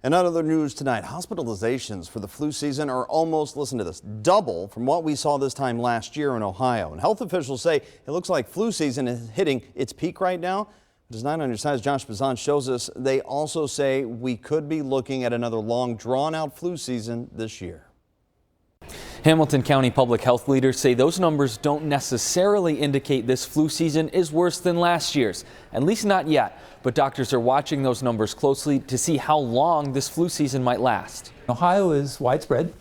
And other news tonight, hospitalizations for the flu season are almost, listen to this, double from what we saw this time last year in Ohio. And health officials say it looks like flu season is hitting its peak right now. As 9 on your side, Josh Bazan shows us, they also say we could be looking at another long, drawn-out flu season this year. Hamilton County public health leaders say those numbers don't necessarily indicate this flu season is worse than last year's, at least not yet. But doctors are watching those numbers closely to see how long this flu season might last. Ohio is widespread,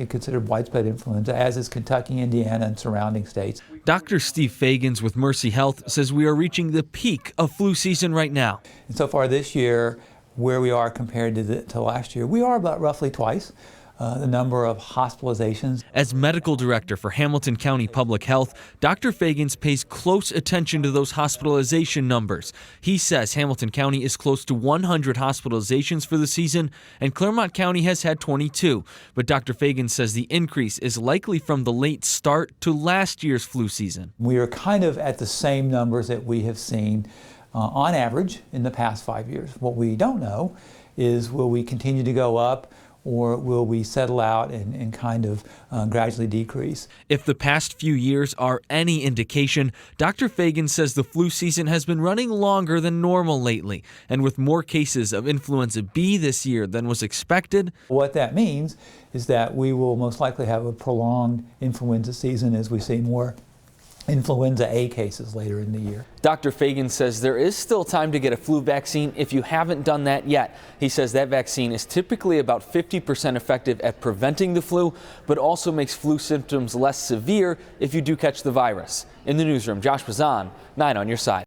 considered widespread influenza, as is Kentucky, Indiana, and surrounding states. Dr. Steve Fagans with Mercy Health says we are reaching the peak of flu season right now. And so far this year, where we are compared to last year, we are about roughly twice the number of hospitalizations. As medical director for Hamilton County Public Health, Dr. Fagans pays close attention to those hospitalization numbers. He says Hamilton County is close to 100 hospitalizations for the season, and Clermont County has had 22. But Dr. Fagans says the increase is likely from the late start to last year's flu season. We are kind of at the same numbers that we have seen on average in the past 5 years. What we don't know is, will we continue to go up, or will we settle out and kind of gradually decrease? If the past few years are any indication, Dr. Fagans says the flu season has been running longer than normal lately, and with more cases of influenza B this year than was expected. What that means is that we will most likely have a prolonged influenza season as we see more influenza A cases later in the year. Dr. Fagans says there is still time to get a flu vaccine if you haven't done that yet. He says that vaccine is typically about 50% effective at preventing the flu, but also makes flu symptoms less severe if you do catch the virus. In the newsroom, Josh Bazan, 9 on your side.